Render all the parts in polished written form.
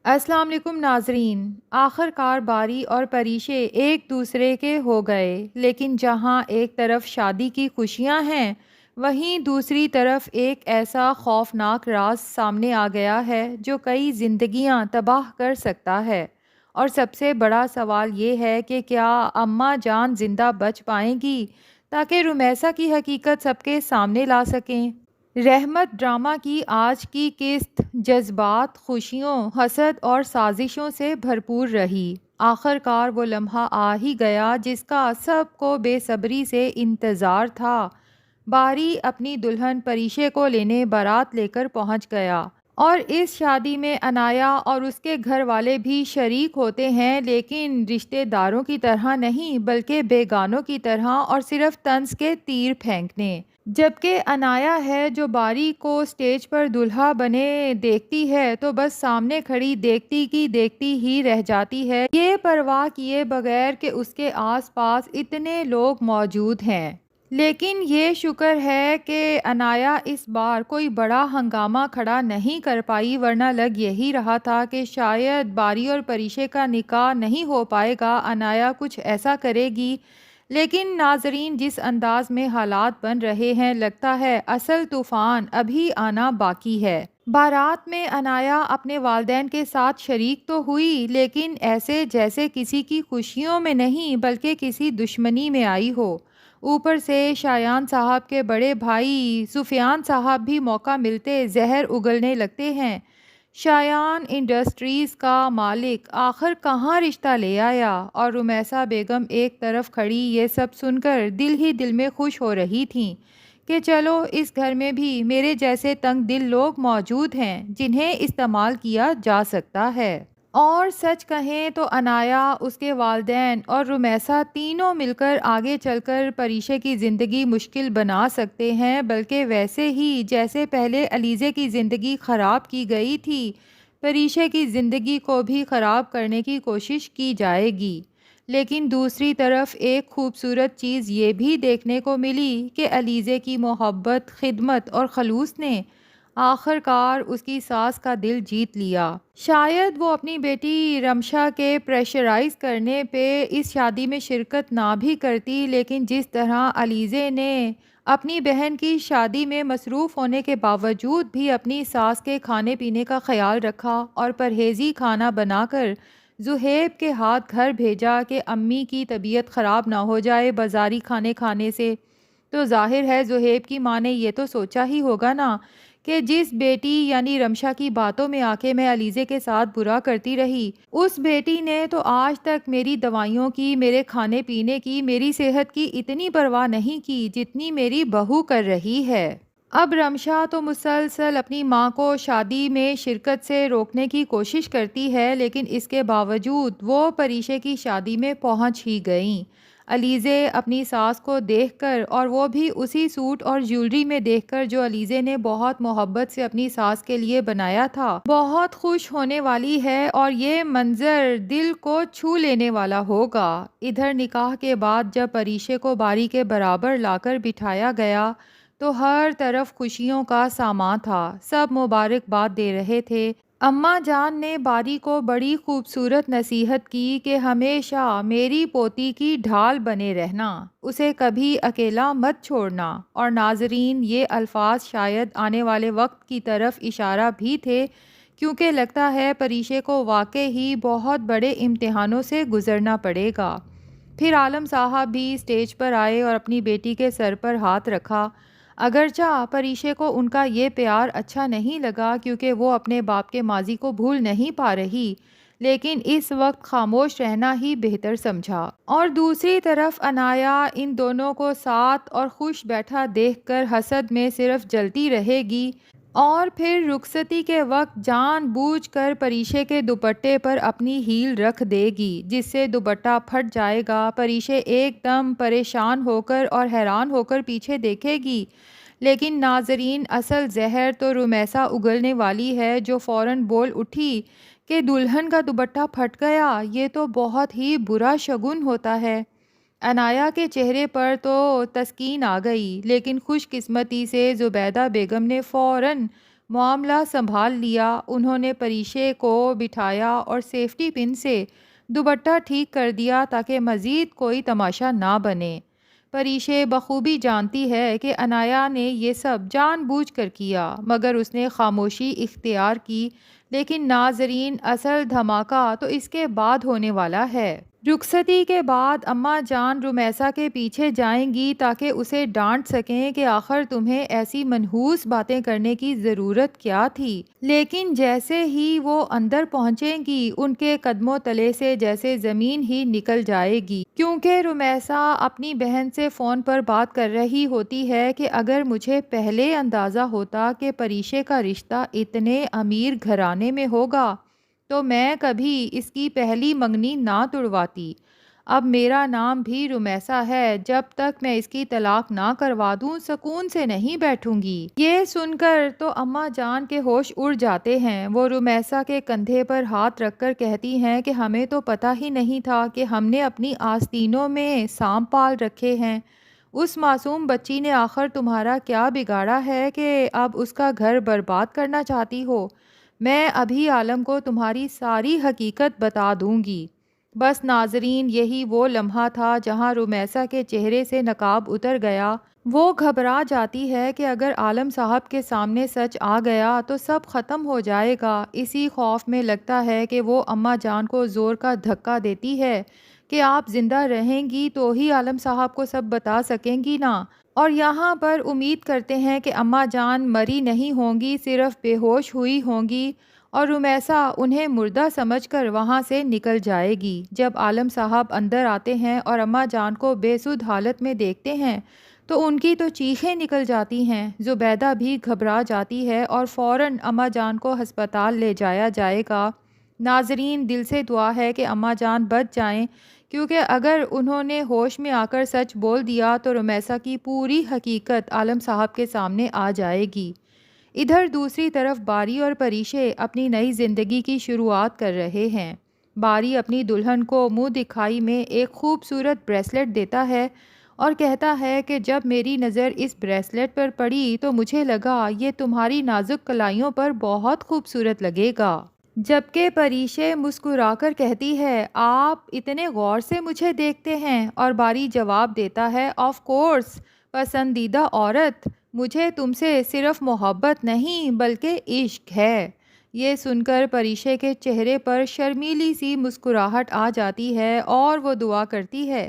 السلام علیکم ناظرین، آخر کار باری اور پریشے ایک دوسرے کے ہو گئے، لیکن جہاں ایک طرف شادی کی خوشیاں ہیں وہیں دوسری طرف ایک ایسا خوفناک راز سامنے آ گیا ہے جو کئی زندگیاں تباہ کر سکتا ہے۔ اور سب سے بڑا سوال یہ ہے کہ کیا اماں جان زندہ بچ پائیں گی تاکہ رمیسا کی حقیقت سب کے سامنے لا سکیں۔ رحمت ڈرامہ کی آج کی قسط جذبات، خوشیوں، حسد اور سازشوں سے بھرپور رہی۔ آخر کار وہ لمحہ آ ہی گیا جس کا سب کو بے صبری سے انتظار تھا۔ باری اپنی دلہن پریشے کو لینے بارات لے کر پہنچ گیا، اور اس شادی میں انایا اور اس کے گھر والے بھی شریک ہوتے ہیں، لیکن رشتہ داروں کی طرح نہیں بلکہ بیگانوں کی طرح، اور صرف طنز کے تیر پھینکنے۔ جبکہ انایا ہے جو باری کو اسٹیج پر دلہا بنے دیکھتی ہے تو بس سامنے کھڑی دیکھتی کی دیکھتی ہی رہ جاتی ہے، یہ پرواہ کیے بغیر کہ اس کے آس پاس اتنے لوگ موجود ہیں۔ لیکن یہ شکر ہے کہ انایا اس بار کوئی بڑا ہنگامہ کھڑا نہیں کر پائی، ورنہ لگ یہی رہا تھا کہ شاید باری اور پریشے کا نکاح نہیں ہو پائے گا، انایا کچھ ایسا کرے گی۔ لیکن ناظرین، جس انداز میں حالات بن رہے ہیں لگتا ہے اصل طوفان ابھی آنا باقی ہے۔ بارات میں انایا اپنے والدین کے ساتھ شریک تو ہوئی، لیکن ایسے جیسے کسی کی خوشیوں میں نہیں بلکہ کسی دشمنی میں آئی ہو۔ اوپر سے شایان صاحب کے بڑے بھائی سفیان صاحب بھی موقع ملتے زہر اگلنے لگتے ہیں۔ شایان انڈسٹریز کا مالک آخر کہاں رشتہ لے آیا، اور رمیسا بیگم ایک طرف کھڑی یہ سب سن کر دل ہی دل میں خوش ہو رہی تھیں کہ چلو اس گھر میں بھی میرے جیسے تنگ دل لوگ موجود ہیں جنہیں استعمال کیا جا سکتا ہے۔ اور سچ کہیں تو انایا، اس کے والدین اور رمیسا تینوں مل کر آگے چل کر پریشے کی زندگی مشکل بنا سکتے ہیں، بلکہ ویسے ہی جیسے پہلے علیزے کی زندگی خراب کی گئی تھی، پریشے کی زندگی کو بھی خراب کرنے کی کوشش کی جائے گی۔ لیکن دوسری طرف ایک خوبصورت چیز یہ بھی دیکھنے کو ملی کہ علیزے کی محبت، خدمت اور خلوص نے آخر کار اس کی ساس کا دل جیت لیا۔ شاید وہ اپنی بیٹی رمشا کے پریشرائز کرنے پہ اس شادی میں شرکت نہ بھی کرتی، لیکن جس طرح علیزے نے اپنی بہن کی شادی میں مصروف ہونے کے باوجود بھی اپنی ساس کے کھانے پینے کا خیال رکھا اور پرہیزی کھانا بنا کر زہیب کے ہاتھ گھر بھیجا کہ امی کی طبیعت خراب نہ ہو جائے بازاری کھانے کھانے سے، تو ظاہر ہے زہیب کی ماں نے یہ تو سوچا ہی ہوگا نا کہ جس بیٹی یعنی رمشا کی باتوں میں آ کے میں علیزے کے ساتھ برا کرتی رہی، اس بیٹی نے تو آج تک میری دوائیوں کی، میرے کھانے پینے کی، میری صحت کی اتنی پرواہ نہیں کی جتنی میری بہو کر رہی ہے۔ اب رمشا تو مسلسل اپنی ماں کو شادی میں شرکت سے روکنے کی کوشش کرتی ہے، لیکن اس کے باوجود وہ پریشے کی شادی میں پہنچ ہی گئیں۔ علیزے اپنی ساس کو دیکھ کر، اور وہ بھی اسی سوٹ اور جیولری میں دیکھ کر جو علیزے نے بہت محبت سے اپنی ساس کے لیے بنایا تھا، بہت خوش ہونے والی ہے، اور یہ منظر دل کو چھو لینے والا ہوگا۔ ادھر نکاح کے بعد جب پریشے کو باری کے برابر لا کر بٹھایا گیا تو ہر طرف خوشیوں کا ساماں تھا، سب مبارکباد دے رہے تھے۔ اماں جان نے باری کو بڑی خوبصورت نصیحت کی کہ ہمیشہ میری پوتی کی ڈھال بنے رہنا، اسے کبھی اکیلا مت چھوڑنا۔ اور ناظرین، یہ الفاظ شاید آنے والے وقت کی طرف اشارہ بھی تھے، کیونکہ لگتا ہے پریشے کو واقع ہی بہت بڑے امتحانوں سے گزرنا پڑے گا۔ پھر عالم صاحب بھی اسٹیج پر آئے اور اپنی بیٹی کے سر پر ہاتھ رکھا۔ اگرچہ پریشے کو ان کا یہ پیار اچھا نہیں لگا، کیونکہ وہ اپنے باپ کے ماضی کو بھول نہیں پا رہی، لیکن اس وقت خاموش رہنا ہی بہتر سمجھا۔ اور دوسری طرف انایا ان دونوں کو ساتھ اور خوش بیٹھا دیکھ کر حسد میں صرف جلتی رہے گی، اور پھر رخصتی کے وقت جان بوجھ کر پریشے کے دوپٹے پر اپنی ہیل رکھ دے گی، جس سے دوپٹہ پھٹ جائے گا۔ پریشے ایک دم پریشان ہو کر اور حیران ہو کر پیچھے دیکھے گی، لیکن ناظرین، اصل زہر تو رمیسا اگلنے والی ہے، جو فوراً بول اٹھی کہ دلہن کا دوپٹہ پھٹ گیا، یہ تو بہت ہی برا شگن ہوتا ہے۔ انایا کے چہرے پر تو تسکین آ گئی، لیکن خوش قسمتی سے زبیدہ بیگم نے فوراً معاملہ سنبھال لیا۔ انہوں نے پریشے کو بٹھایا اور سیفٹی پن سے دوپٹہ ٹھیک کر دیا تاکہ مزید کوئی تماشا نہ بنے۔ پریشے بخوبی جانتی ہے کہ انایا نے یہ سب جان بوجھ کر کیا، مگر اس نے خاموشی اختیار کی۔ لیکن ناظرین، اصل دھماکہ تو اس کے بعد ہونے والا ہے۔ رخصتی کے بعد اماں جان رمیسا کے پیچھے جائیں گی تاکہ اسے ڈانٹ سکیں کہ آخر تمہیں ایسی منحوس باتیں کرنے کی ضرورت کیا تھی۔ لیکن جیسے ہی وہ اندر پہنچیں گی ان کے قدموں تلے سے جیسے زمین ہی نکل جائے گی، کیونکہ رمیسا اپنی بہن سے فون پر بات کر رہی ہوتی ہے کہ اگر مجھے پہلے اندازہ ہوتا کہ پریشے کا رشتہ اتنے امیر گھرانے میں ہوگا تو میں کبھی اس کی پہلی منگنی نہ توڑواتی۔ اب میرا نام بھی رمیسا ہے، جب تک میں اس کی طلاق نہ کروا دوں سکون سے نہیں بیٹھوں گی۔ یہ سن کر تو اماں جان کے ہوش اڑ جاتے ہیں۔ وہ رمیسا کے کندھے پر ہاتھ رکھ کر کہتی ہیں کہ ہمیں تو پتہ ہی نہیں تھا کہ ہم نے اپنی آستینوں میں سانپ پال رکھے ہیں۔ اس معصوم بچی نے آخر تمہارا کیا بگاڑا ہے کہ اب اس کا گھر برباد کرنا چاہتی ہو؟ میں ابھی عالم کو تمہاری ساری حقیقت بتا دوں گی۔ بس ناظرین، یہی وہ لمحہ تھا جہاں رمیسا کے چہرے سے نقاب اتر گیا۔ وہ گھبرا جاتی ہے کہ اگر عالم صاحب کے سامنے سچ آ گیا تو سب ختم ہو جائے گا۔ اسی خوف میں لگتا ہے کہ وہ اماں جان کو زور کا دھکا دیتی ہے کہ آپ زندہ رہیں گی تو ہی عالم صاحب کو سب بتا سکیں گی نا۔ اور یہاں پر امید کرتے ہیں کہ اماں جان مری نہیں ہوں گی، صرف بے ہوش ہوئی ہوں گی اور رمیسا انہیں مردہ سمجھ کر وہاں سے نکل جائے گی۔ جب عالم صاحب اندر آتے ہیں اور اماں جان کو بے سدھ حالت میں دیکھتے ہیں تو ان کی تو چیخیں نکل جاتی ہیں۔ زبیدہ بھی گھبرا جاتی ہے اور فوراً اماں جان کو ہسپتال لے جایا جائے گا۔ ناظرین، دل سے دعا ہے کہ اماں جان بچ جائیں، کیونکہ اگر انہوں نے ہوش میں آ کر سچ بول دیا تو رمیسا کی پوری حقیقت عالم صاحب کے سامنے آ جائے گی۔ ادھر دوسری طرف باری اور پریشے اپنی نئی زندگی کی شروعات کر رہے ہیں۔ باری اپنی دلہن کو منہ دکھائی میں ایک خوبصورت بریسلٹ دیتا ہے اور کہتا ہے کہ جب میری نظر اس بریسلٹ پر پڑی تو مجھے لگا یہ تمہاری نازک کلائیوں پر بہت خوبصورت لگے گا۔ جبکہ پریشے مسکرا کر کہتی ہے آپ اتنے غور سے مجھے دیکھتے ہیں، اور باری جواب دیتا ہے آف کورس پسندیدہ عورت، مجھے تم سے صرف محبت نہیں بلکہ عشق ہے۔ یہ سن کر پریشے کے چہرے پر شرمیلی سی مسکراہٹ آ جاتی ہے اور وہ دعا کرتی ہے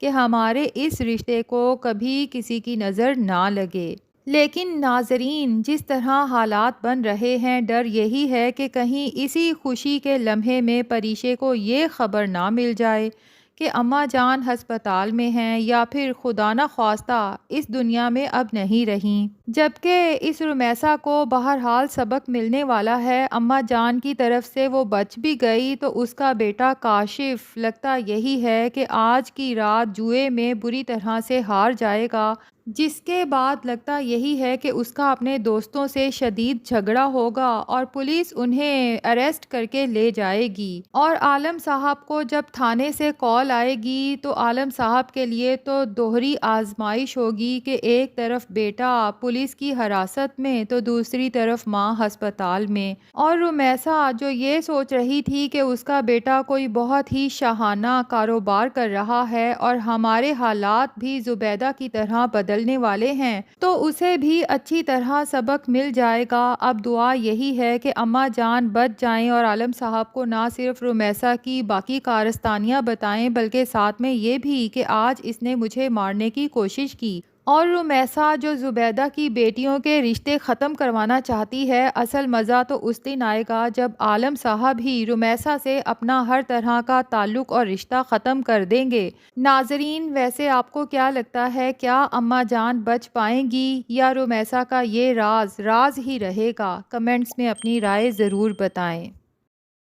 کہ ہمارے اس رشتے کو کبھی کسی کی نظر نہ لگے۔ لیکن ناظرین، جس طرح حالات بن رہے ہیں ڈر یہی ہے کہ کہیں اسی خوشی کے لمحے میں پریشے کو یہ خبر نہ مل جائے کہ اماں جان ہسپتال میں ہیں یا پھر خدا نہ خواستہ اس دنیا میں اب نہیں رہیں۔ جبکہ اس رمیسا کو بہرحال سبق ملنے والا ہے، اماں جان کی طرف سے وہ بچ بھی گئی تو اس کا بیٹا کاشف لگتا یہی ہے کہ آج کی رات جوئے میں بری طرح سے ہار جائے گا، جس کے بعد لگتا یہی ہے کہ اس کا اپنے دوستوں سے شدید جھگڑا ہوگا اور پولیس انہیں اریسٹ کر کے لے جائے گی۔ اور عالم صاحب کو جب تھانے سے کال آئے گی تو عالم صاحب کے لیے تو دوہری آزمائش ہوگی کہ ایک طرف بیٹا پولیس کی حراست میں تو دوسری طرف ماں ہسپتال میں، اور رمیسا جو یہ سوچ رہی تھی کہ اس کا بیٹا کوئی بہت ہی شاہانہ کاروبار کر رہا ہے اور ہمارے حالات بھی زبیدہ کی طرح بدلنے والے ہیں، تو اسے بھی اچھی طرح سبق مل جائے گا۔ اب دعا یہی ہے کہ اماں جان بچ جائیں اور عالم صاحب کو نہ صرف رمیسا کی باقی کارستانیاں بتائیں بلکہ ساتھ میں یہ بھی کہ آج اس نے مجھے مارنے کی کوشش کی۔ اور رمیسا جو زبیدہ کی بیٹیوں کے رشتے ختم کروانا چاہتی ہے، اصل مزہ تو اس دن آئے گا جب عالم صاحب ہی رمیسا سے اپنا ہر طرح کا تعلق اور رشتہ ختم کر دیں گے۔ ناظرین، ویسے آپ کو کیا لگتا ہے، کیا اماں جان بچ پائیں گی یا رمیسا کا یہ راز راز ہی رہے گا؟ کمنٹس میں اپنی رائے ضرور بتائیں۔